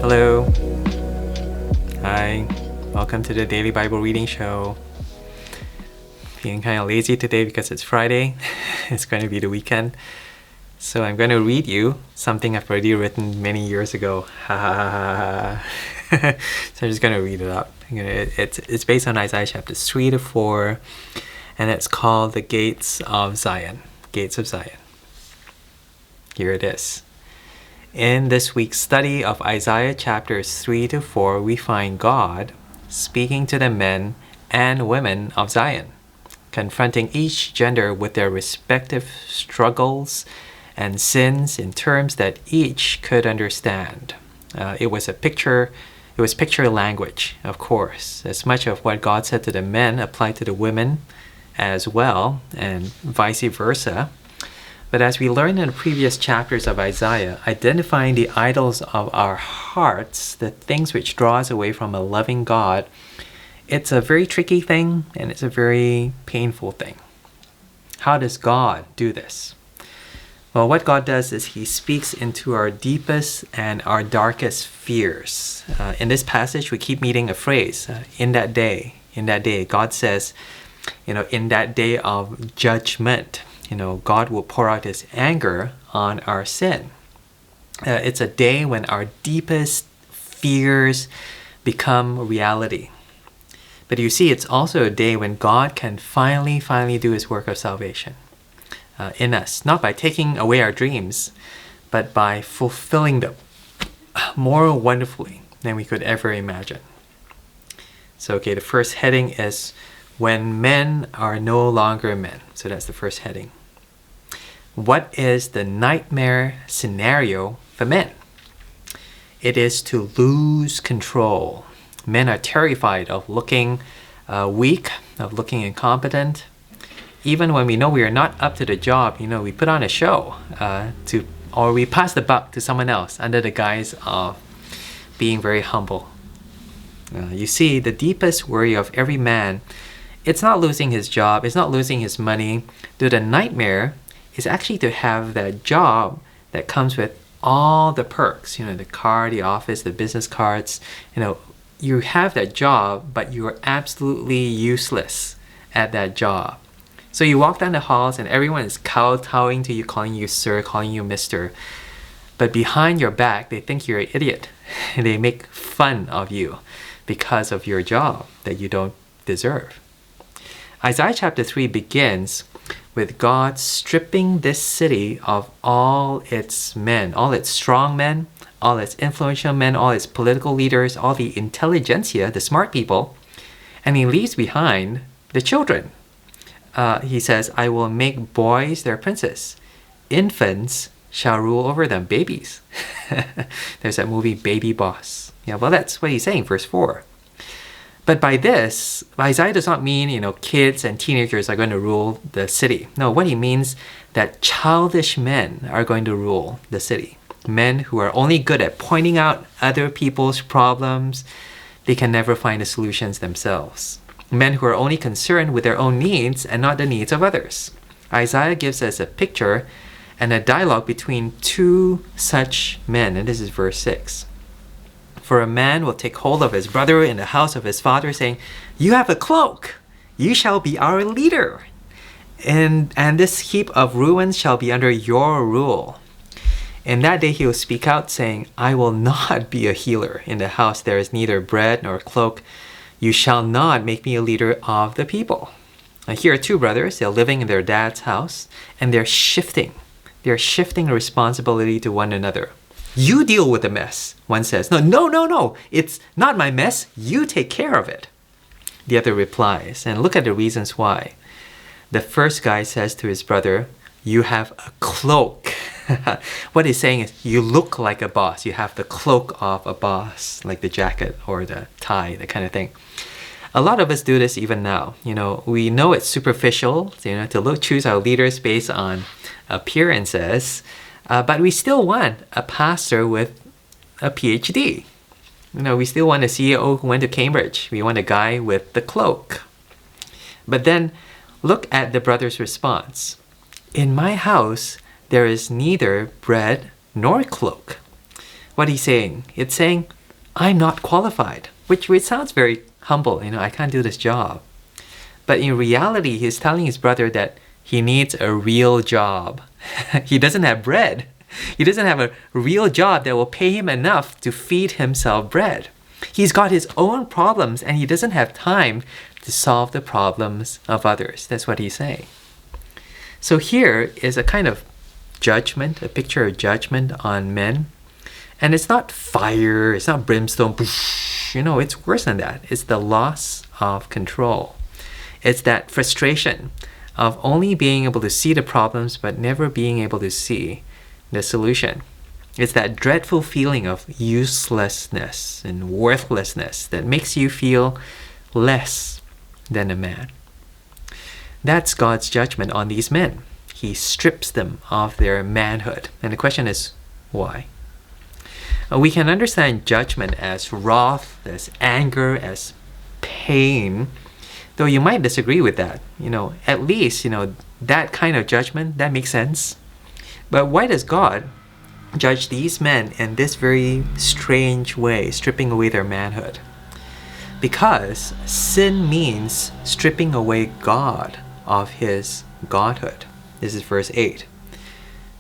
Hello. Hi. Welcome to the Daily Bible Reading Show. Feeling kind of lazy today because it's Friday. It's going to be the weekend. So I'm going to read you something I've already written many years ago. So I'm just going to read it out. It's based on Isaiah chapters 3 to 4, and it's called The Gates of Zion. Gates of Zion. Here it is. In this week's study of Isaiah chapters 3 to 4, we find God speaking to the men and women of Zion, confronting each gender with their respective struggles and sins in terms that each could understand. It was picture language, of course. As much of what God said to the men applied to the women as well, and vice versa. But as we learned in the previous chapters of Isaiah, identifying the idols of our hearts, the things which draw us away from a loving God, it's a very tricky thing and it's a very painful thing. How does God do this? Well, what God does is He speaks into our deepest and our darkest fears. In this passage, we keep meeting a phrase, in that day. God says, in that day of judgment, God will pour out His anger on our sin. It's a day when our deepest fears become reality. But you see, it's also a day when God can finally do His work of salvation in us. Not by taking away our dreams, but by fulfilling them more wonderfully than we could ever imagine. So, the first heading is when men are no longer men. So that's the first heading. What is the nightmare scenario for men? It is to lose control. Men are terrified of looking weak, of looking incompetent. Even when we know we are not up to the job, we put on a show or we pass the buck to someone else under the guise of being very humble. You see, the deepest worry of every man, it's not losing his job, it's not losing his money. The nightmare is actually to have that job that comes with all the perks, the car, the office, the business cards. You have that job, but you are absolutely useless at that job. So you walk down the halls and everyone is kowtowing to you, calling you sir, calling you mister. But behind your back, they think you're an idiot. And they make fun of you because of your job that you don't deserve. Isaiah chapter 3 begins with God stripping this city of all its men, all its strong men, all its influential men, all its political leaders, all the intelligentsia, the smart people, and He leaves behind the children. He says, I will make boys their princes. Infants shall rule over them, babies. There's that movie Baby Boss. That's what He's saying, verse 4. But by this, Isaiah does not mean, kids and teenagers are going to rule the city. No, what he means that childish men are going to rule the city. Men who are only good at pointing out other people's problems. They can never find the solutions themselves. Men who are only concerned with their own needs and not the needs of others. Isaiah gives us a picture and a dialogue between two such men, and this is verse 6. For a man will take hold of his brother in the house of his father, saying, you have a cloak, you shall be our leader. And this heap of ruins shall be under your rule. In that day he will speak out, saying, I will not be a healer. In the house there is neither bread nor cloak. You shall not make me a leader of the people. Now, here are two brothers. They're living in their dad's house, and they're shifting. They're shifting responsibility to one another. You deal with the mess, one says. No, it's not my mess. You take care of it. The other replies, and look at the reasons why. The first guy says to his brother, you have a cloak. What he's saying is, you look like a boss. You have the cloak of a boss, like the jacket or the tie, that kind of thing. A lot of us do this even now. We know it's superficial, to choose our leaders based on appearances. But we still want a pastor with a PhD. We still want a CEO who went to Cambridge. We want a guy with the cloak. But then look at the brother's response. In my house, there is neither bread nor cloak. what he's saying? It's saying, I'm not qualified, which sounds very humble. I can't do this job. But in reality, he's telling his brother that he needs a real job. He doesn't have bread. He doesn't have a real job that will pay him enough to feed himself bread. He's got his own problems and he doesn't have time to solve the problems of others. That's what he's saying. So here is a kind of judgment, a picture of judgment on men. And it's not fire, it's not brimstone, it's worse than that. It's the loss of control. It's that frustration of only being able to see the problems but never being able to see the solution. It's that dreadful feeling of uselessness and worthlessness that makes you feel less than a man. That's God's judgment on these men. He strips them of their manhood. And the question is, why? We can understand judgment as wrath, as anger, as pain, though you might disagree with that. At least, that kind of judgment, that makes sense. But why does God judge these men in this very strange way, stripping away their manhood? Because sin means stripping away God of his godhood. This is verse 8.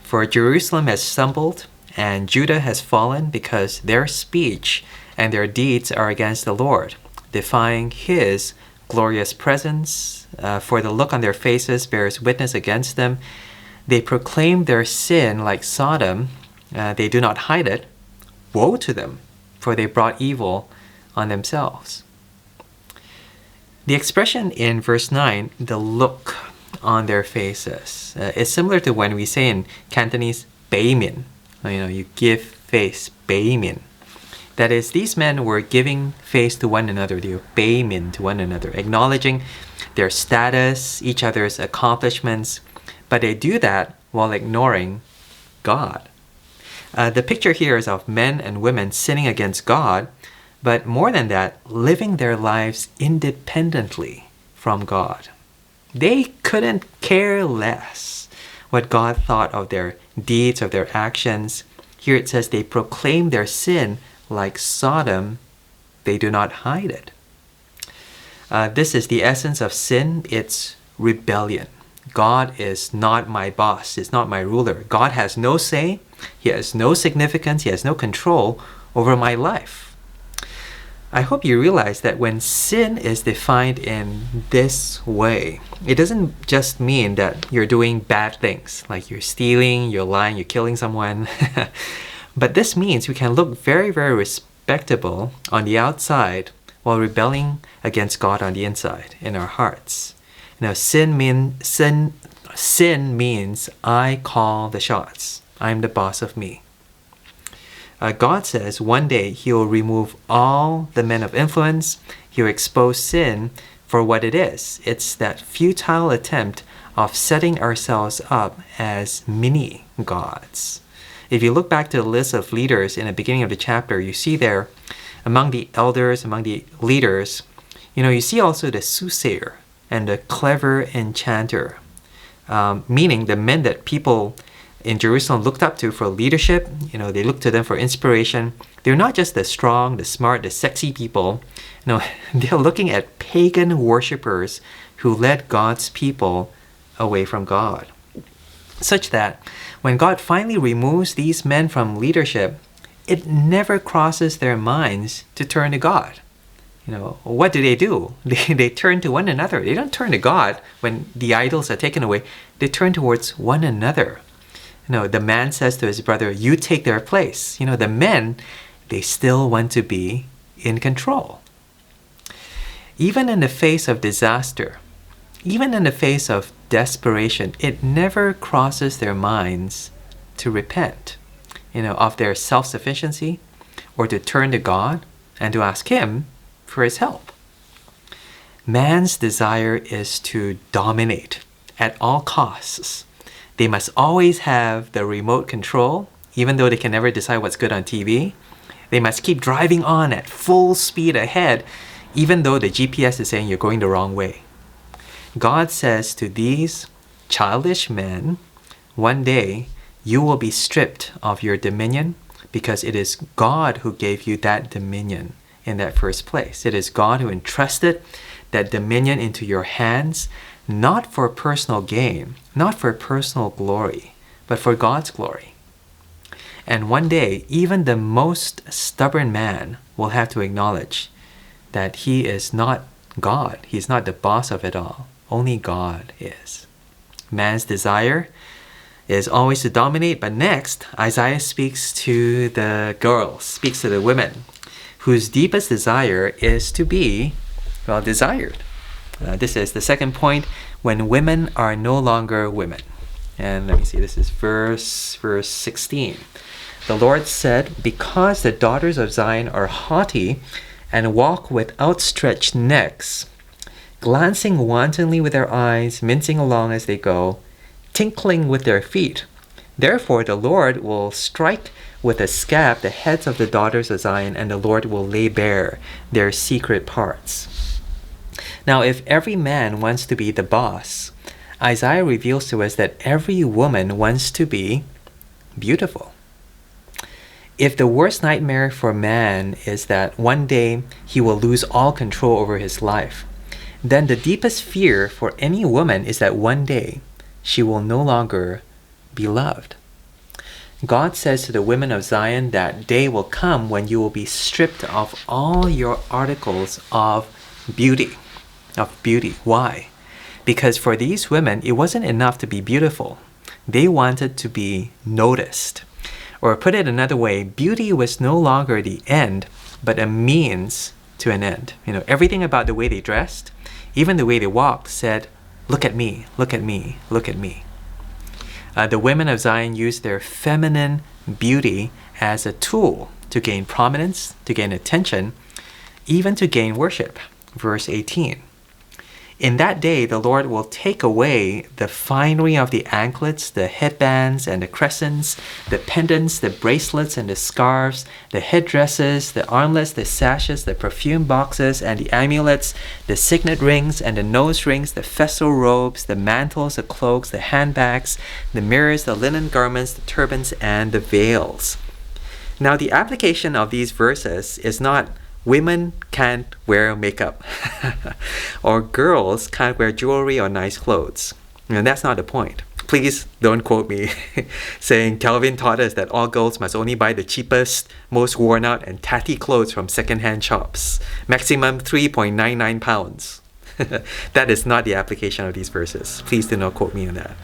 For Jerusalem has stumbled and Judah has fallen because their speech and their deeds are against the Lord, defying his glorious presence. For the look on their faces bears witness against them. They proclaim their sin like Sodom. They do not hide it. Woe to them, for they brought evil on themselves. The expression in verse 9, the look on their faces, is similar to when we say in Cantonese, "bei min." You give face, "bei min." That is, these men were giving face to one another, they were bei min to one another, acknowledging their status, each other's accomplishments, but they do that while ignoring God. The picture here is of men and women sinning against God, but more than that, living their lives independently from God. They couldn't care less what God thought of their deeds, of their actions. Here it says they proclaim their sin like Sodom. They do not hide it. This is the essence of sin. It's rebellion. God is not my boss. It's not my ruler. God has no say. He has no significance. He has no control over my life. I hope you realize that when sin is defined in this way, it doesn't just mean that you're doing bad things, like you're stealing, you're lying, you're killing someone. But this means we can look very, very respectable on the outside while rebelling against God on the inside, in our hearts. Sin means I call the shots. I'm the boss of me. God says one day he will remove all the men of influence. He'll expose sin for what it is. It's that futile attempt of setting ourselves up as mini gods. If you look back to the list of leaders in the beginning of the chapter, you see there among the elders, among the leaders, you see also the soothsayer and the clever enchanter, meaning the men that people in Jerusalem looked up to for leadership. They looked to them for inspiration. They're not just the strong, the smart, the sexy people. They're looking at pagan worshippers who led God's people away from God. Such that when God finally removes these men from leadership, it never crosses their minds to turn to God. What do? They turn to one another. They don't turn to God when the idols are taken away. They turn towards one another. The man says to his brother, you take their place. The men, they still want to be in control. Even in the face of disaster, even in the face of desperation, it never crosses their minds to repent, of their self-sufficiency or to turn to God and to ask him for his help. Man's desire is to dominate at all costs. They must always have the remote control, even though they can never decide what's good on TV. They must keep driving on at full speed ahead, even though the GPS is saying you're going the wrong way. God says to these childish men, one day you will be stripped of your dominion because it is God who gave you that dominion in that first place. It is God who entrusted that dominion into your hands, not for personal gain, not for personal glory, but for God's glory. And one day, even the most stubborn man will have to acknowledge that he is not God. He's not the boss of it all. Only God is. Man's desire is always to dominate, but next, Isaiah speaks to the girls, speaks to the women, whose deepest desire is to be, well, desired. This is the second point, when women are no longer women. And let me see, this is verse 16. The Lord said, because the daughters of Zion are haughty and walk with outstretched necks, glancing wantonly with their eyes, mincing along as they go, tinkling with their feet. Therefore the Lord will strike with a scab the heads of the daughters of Zion, and the Lord will lay bare their secret parts. Now, if every man wants to be the boss, Isaiah reveals to us that every woman wants to be beautiful. If the worst nightmare for man is that one day he will lose all control over his life, then the deepest fear for any woman is that one day she will no longer be loved. God says to the women of Zion that day will come when you will be stripped of all your articles of beauty. Why? Because for these women, it wasn't enough to be beautiful. They wanted to be noticed. Or put it another way, beauty was no longer the end, but a means to an end. Everything about the way they dressed, even the way they walked, said, look at me, look at me, look at me. The women of Zion used their feminine beauty as a tool to gain prominence, to gain attention, even to gain worship. Verse 18. In that day, the Lord will take away the finery of the anklets, the headbands and the crescents, the pendants, the bracelets and the scarves, the headdresses, the armlets, the sashes, the perfume boxes and the amulets, the signet rings and the nose rings, the festal robes, the mantles, the cloaks, the handbags, the mirrors, the linen garments, the turbans, and the veils. Now, the application of these verses is not women can't wear makeup or girls can't wear jewelry or nice clothes. That's not the point. Please don't quote me saying Calvin taught us that all girls must only buy the cheapest, most worn out and tatty clothes from second-hand shops. Maximum 3.99 pounds. That is not the application of these verses. Please do not quote me on that.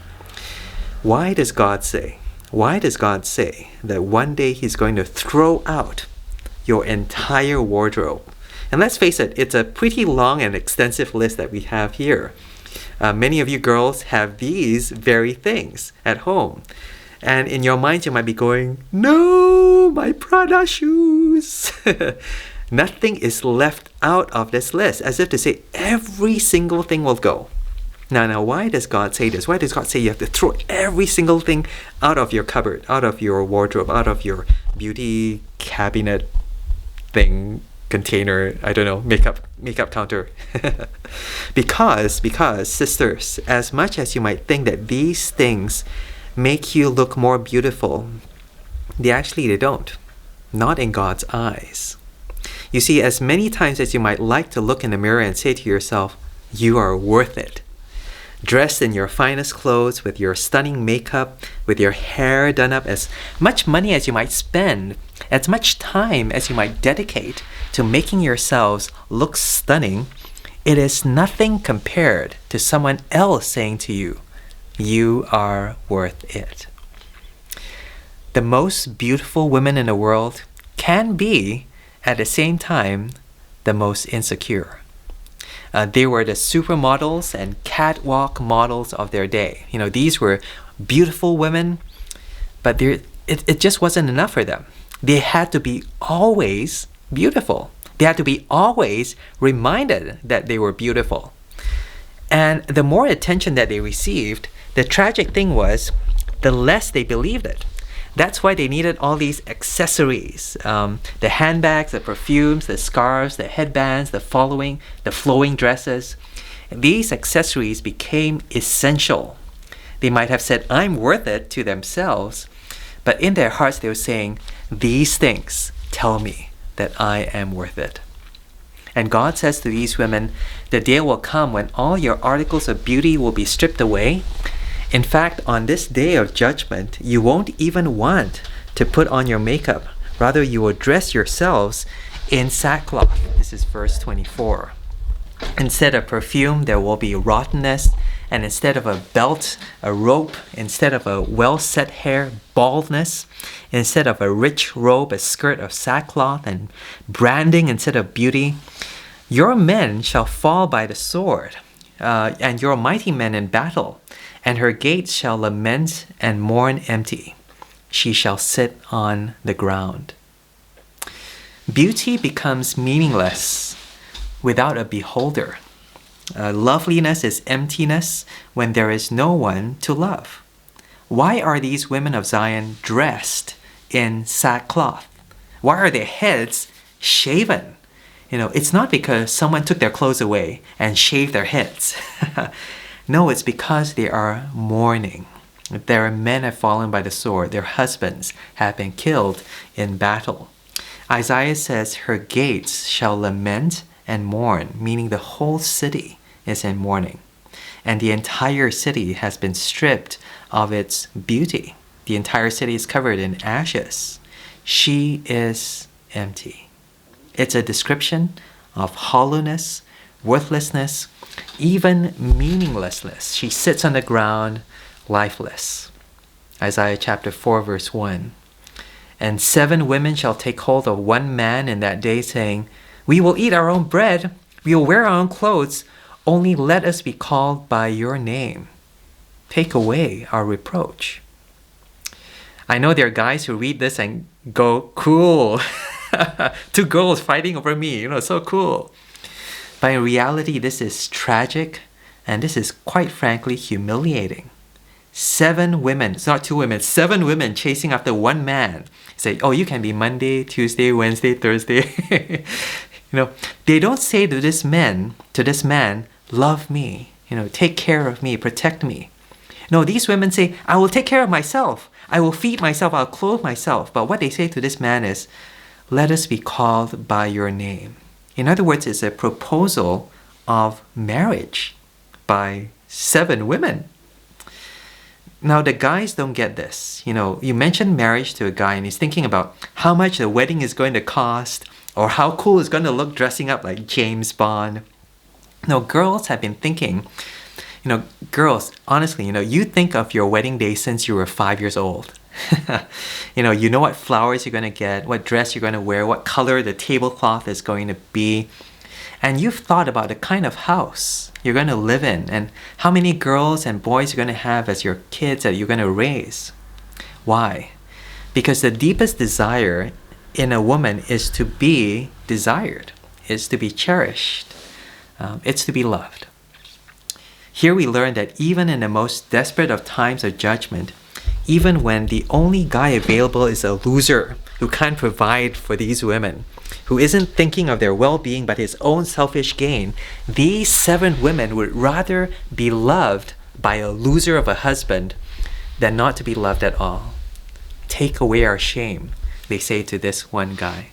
Why does God say that one day He's going to throw out your entire wardrobe? And let's face it, it's a pretty long and extensive list that we have here. Many of you girls have these very things at home. And in your mind, you might be going, no, my Prada shoes. Nothing is left out of this list, as if to say every single thing will go. Now, why does God say this? Why does God say you have to throw every single thing out of your cupboard, out of your wardrobe, out of your beauty cabinet thing, container, I don't know, makeup counter? because sisters, as much as you might think that these things make you look more beautiful, they don't. Not in God's eyes. You see, as many times as you might like to look in the mirror and say to yourself, you are worth it, dressed in your finest clothes, with your stunning makeup, with your hair done up, as much money as you might spend, as much time as you might dedicate to making yourselves look stunning, it is nothing compared to someone else saying to you, you are worth it. The most beautiful women in the world can be, at the same time, the most insecure. They were the supermodels and catwalk models of their day. These were beautiful women, but it just wasn't enough for them. They had to be always beautiful. They had to be always reminded that they were beautiful. And the more attention that they received, the tragic thing was, the less they believed it. That's why they needed all these accessories, the handbags, the perfumes, the scarves, the headbands, the flowing dresses. These accessories became essential. They might have said, I'm worth it to themselves, But in their hearts they were saying, these things tell me that I am worth it. And God says to these women, the day will come when all your articles of beauty will be stripped away. In fact, on this day of judgment, you won't even want to put on your makeup. Rather, you will dress yourselves in sackcloth. This is verse 24. Instead of perfume, there will be rottenness. And instead of a belt, a rope. Instead of a well-set hair, baldness. Instead of a rich robe, a skirt of sackcloth. And branding instead of beauty. Your men shall fall by the sword, and your mighty men in battle. And her gates shall lament and mourn empty. She shall sit on the ground. Beauty becomes meaningless without a beholder. Loveliness is emptiness when there is no one to love. Why are these women of Zion dressed in sackcloth? Why are their heads shaven? It's not because someone took their clothes away and shaved their heads. No, it's because they are mourning. Their men have fallen by the sword. Their husbands have been killed in battle. Isaiah says, her gates shall lament and mourn, meaning the whole city is in mourning. And the entire city has been stripped of its beauty. The entire city is covered in ashes. She is empty. It's a description of hollowness, worthlessness, even meaninglessness. She sits on the ground, lifeless. Isaiah chapter 4, verse 1. And 7 women shall take hold of one man in that day, saying, we will eat our own bread, we will wear our own clothes, only let us be called by your name. Take away our reproach. I know there are guys who read this and go, cool. 2 girls fighting over me, so cool. But in reality, this is tragic, and this is quite frankly humiliating. 7 women, it's not 2 women, 7 women chasing after one man. Say, oh, you can be Monday, Tuesday, Wednesday, Thursday. They don't say to this man, love me, take care of me, protect me. No, these women say, I will take care of myself. I will feed myself, I'll clothe myself. But what they say to this man is, let us be called by your name. In other words, it's a proposal of marriage by 7 women. Now, the guys don't get this. You mention marriage to a guy and he's thinking about how much the wedding is going to cost or how cool it's going to look dressing up like James Bond. No, girls have been thinking, girls, honestly, you think of your wedding day since you were 5 years old. You know what flowers you're going to get, what dress you're going to wear, what color the tablecloth is going to be. And you've thought about the kind of house you're going to live in and how many girls and boys you're going to have as your kids that you're going to raise. Why? Because the deepest desire in a woman is to be desired, is to be cherished, it's to be loved. Here we learn that even in the most desperate of times of judgment, even when the only guy available is a loser who can't provide for these women, who isn't thinking of their well-being but his own selfish gain, these 7 women would rather be loved by a loser of a husband than not to be loved at all. Take away our shame, they say to this one guy.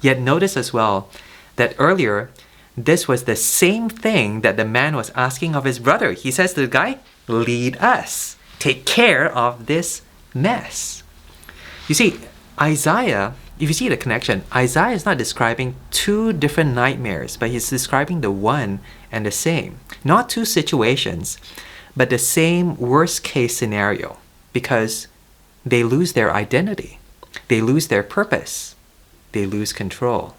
Yet notice as well that earlier, this was the same thing that the man was asking of his brother. He says to the guy, lead us. Take care of this mess. You see, Isaiah, if you see the connection, Isaiah is not describing 2 different nightmares, but he's describing the one and the same. Not 2 situations, but the same worst case scenario, because they lose their identity. They lose their purpose. They lose control.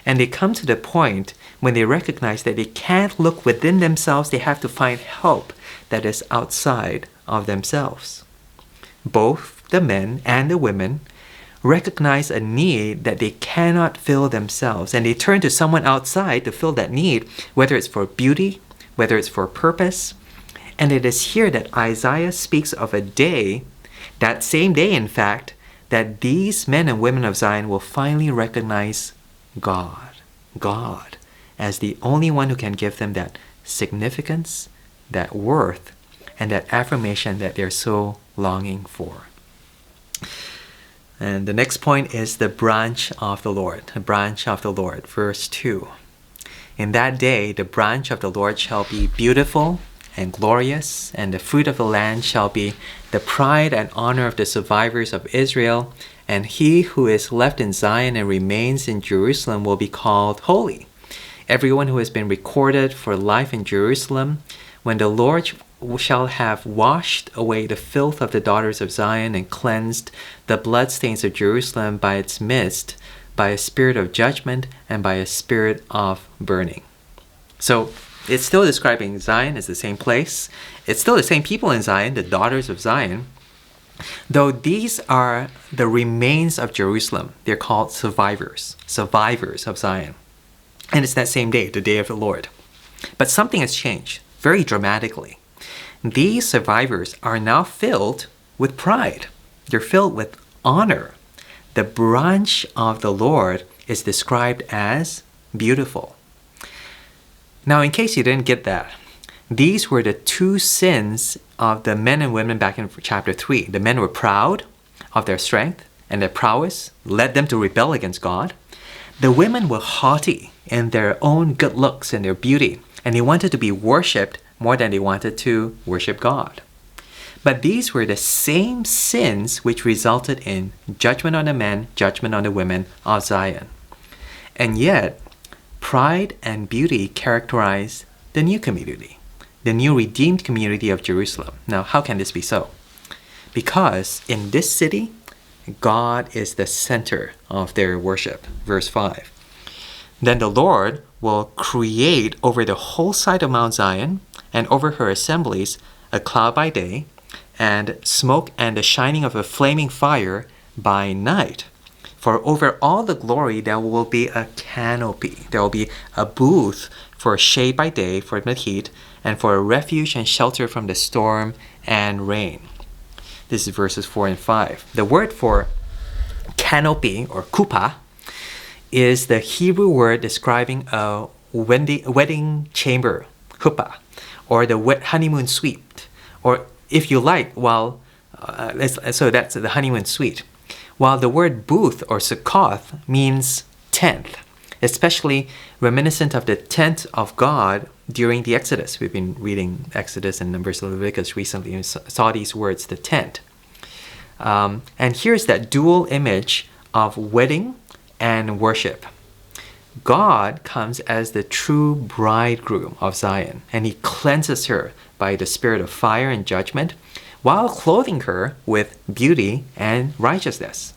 And they come to the point when they recognize that they can't look within themselves, they have to find help that is outside of themselves. Both the men and the women recognize a need that they cannot fill themselves, and they turn to someone outside to fill that need, whether it's for beauty, whether it's for purpose. And it is here that Isaiah speaks of a day, that same day in fact, that these men and women of Zion will finally recognize God as the only one who can give them that significance, that worth, and that affirmation that they're so longing for. And the next point is the branch of the Lord. The branch of the Lord, verse 2. In that day, the branch of the Lord shall be beautiful and glorious, and the fruit of the land shall be the pride and honor of the survivors of Israel. And he who is left in Zion and remains in Jerusalem will be called holy. Everyone who has been recorded for life in Jerusalem, when the Lord shall have washed away the filth of the daughters of Zion and cleansed the bloodstains of Jerusalem by its mist, by a spirit of judgment and by a spirit of burning. So it's still describing Zion as the same place. It's still the same people in Zion, the daughters of Zion, though these are the remains of Jerusalem. They're called survivors of Zion. And it's that same day, the day of the Lord. But something has changed very dramatically. These survivors are now filled with pride. They're filled with honor. The branch of the Lord is described as beautiful. Now, in case you didn't get that, these were the two sins of the men and women back in chapter 3. The men were proud of their strength, and their prowess led them to rebel against God. The women were haughty in their own good looks and their beauty, and they wanted to be worshipped more than they wanted to worship God. But these were the same sins which resulted in judgment on the men, judgment on the women of Zion. And yet, pride and beauty characterize the new community, the new redeemed community of Jerusalem. Now, how can this be so? Because in this city, God is the center of their worship. Verse 5. Then the Lord will create over the whole side of Mount Zion and over her assemblies a cloud by day, and smoke and the shining of a flaming fire by night. For over all the glory there will be a canopy. There will be a booth for shade by day from the heat, and for a refuge and shelter from the storm and rain. This is verses 4 and 5. The word for canopy, or kupa, is the Hebrew word describing a wedding chamber, huppah, or the honeymoon suite, or if you like, so that's the honeymoon suite. While the word booth or Sukkoth means tent, especially reminiscent of the tent of God during the Exodus. We've been reading Exodus and Numbers of Leviticus recently and saw these words, the tent. And here's that dual image of wedding and worship. God comes as the true bridegroom of Zion, and he cleanses her by the spirit of fire and judgment, while clothing her with beauty and righteousness.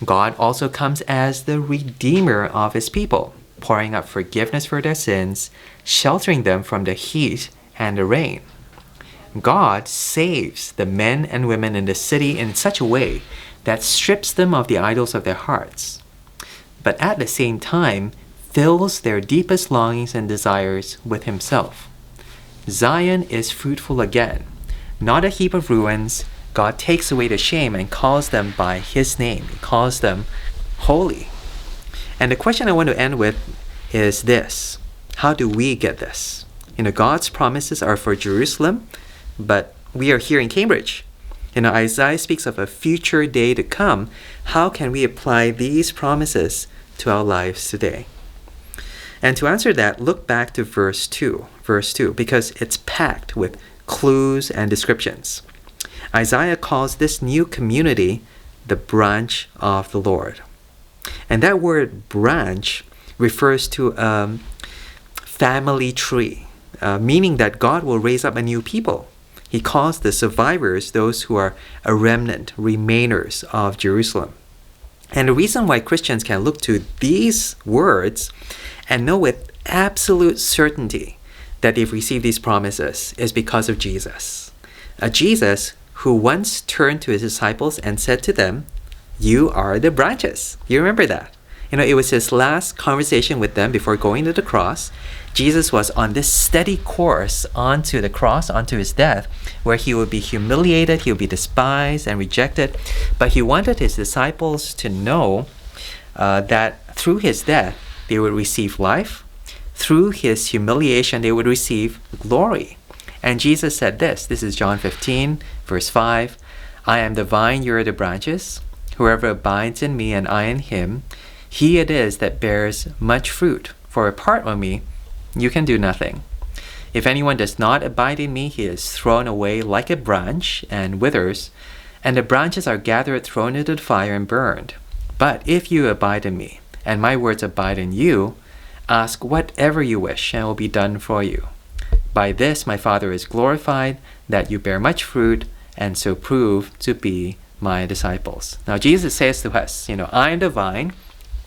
God also comes as the redeemer of his people, pouring out forgiveness for their sins, sheltering them from the heat and the rain. God saves the men and women in the city in such a way that strips them of the idols of their hearts, but at the same time fills their deepest longings and desires with himself. Zion is fruitful again, not a heap of ruins. God takes away the shame and calls them by his name. He calls them holy. And the question I want to end with is this: how do we get this? God's promises are for Jerusalem, but we are here in Cambridge. Isaiah speaks of a future day to come. How can we apply these promises to our lives today? And to answer that, look back to verse 2, because it's packed with clues and descriptions. Isaiah calls this new community the branch of the Lord. And that word branch refers to a family tree, meaning that God will raise up a new people. He calls the survivors those who are a remnant, remainers of Jerusalem. And the reason why Christians can look to these words and know with absolute certainty that they've received these promises is because of Jesus. A Jesus who once turned to his disciples and said to them, "You are the branches." You remember that? It was his last conversation with them before going to the cross. Jesus was on this steady course onto the cross, onto his death, where he would be humiliated, he would be despised and rejected. But he wanted his disciples to know that through his death, they would receive life. Through his humiliation, they would receive glory. And Jesus said this is John 15, verse 5, I am the vine, you are the branches. Whoever abides in me and I in him, he it is that bears much fruit. For apart from me, you can do nothing. If anyone does not abide in me, he is thrown away like a branch and withers, and the branches are gathered, thrown into the fire, and burned. But if you abide in me, and my words abide in you, ask whatever you wish, and it will be done for you. By this my Father is glorified, that you bear much fruit, and so prove to be my disciples. Now Jesus says to us, I am the vine,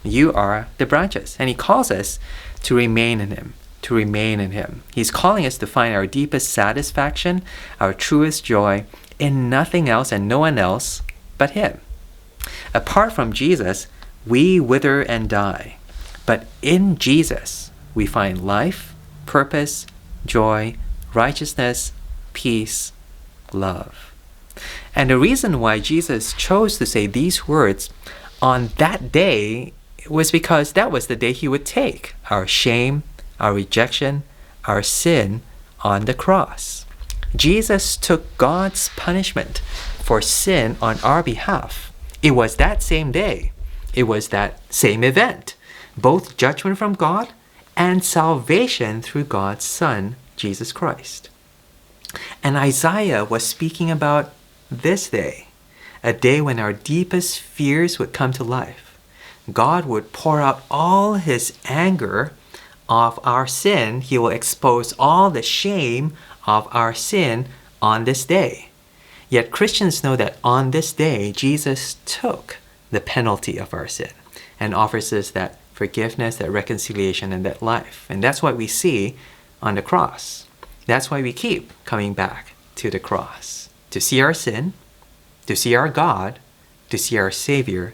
you are the branches. And he calls us to remain in him, to remain in him. He's calling us to find our deepest satisfaction, our truest joy in nothing else and no one else but him. Apart from Jesus, we wither and die. But in Jesus, we find life, purpose, joy, righteousness, peace, love. And the reason why Jesus chose to say these words on that day was because that was the day he would take our shame, our rejection, our sin on the cross. Jesus took God's punishment for sin on our behalf. It was that same day. It was that same event. Both judgment from God and salvation through God's Son, Jesus Christ. And Isaiah was speaking about this day, a day when our deepest fears would come to life. God would pour out all his anger of our sin. He will expose all the shame of our sin on this day. Yet Christians know that on this day, Jesus took the penalty of our sin and offers us that forgiveness, that reconciliation, and that life. And that's what we see on the cross. That's why we keep coming back to the cross, to see our sin, to see our God, to see our Savior,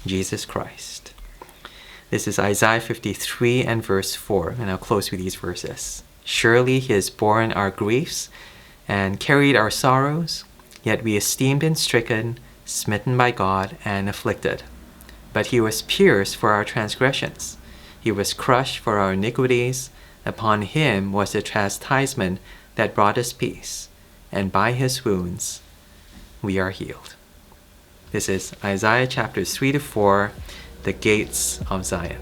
Jesus Christ. This is Isaiah 53 and verse 4, and I'll close with these verses. Surely he has borne our griefs and carried our sorrows, yet we esteemed him stricken, smitten by God, and afflicted. But he was pierced for our transgressions. He was crushed for our iniquities. Upon him was the chastisement that brought us peace, and by his wounds we are healed. This is Isaiah chapters 3 to 4, the gates of Zion.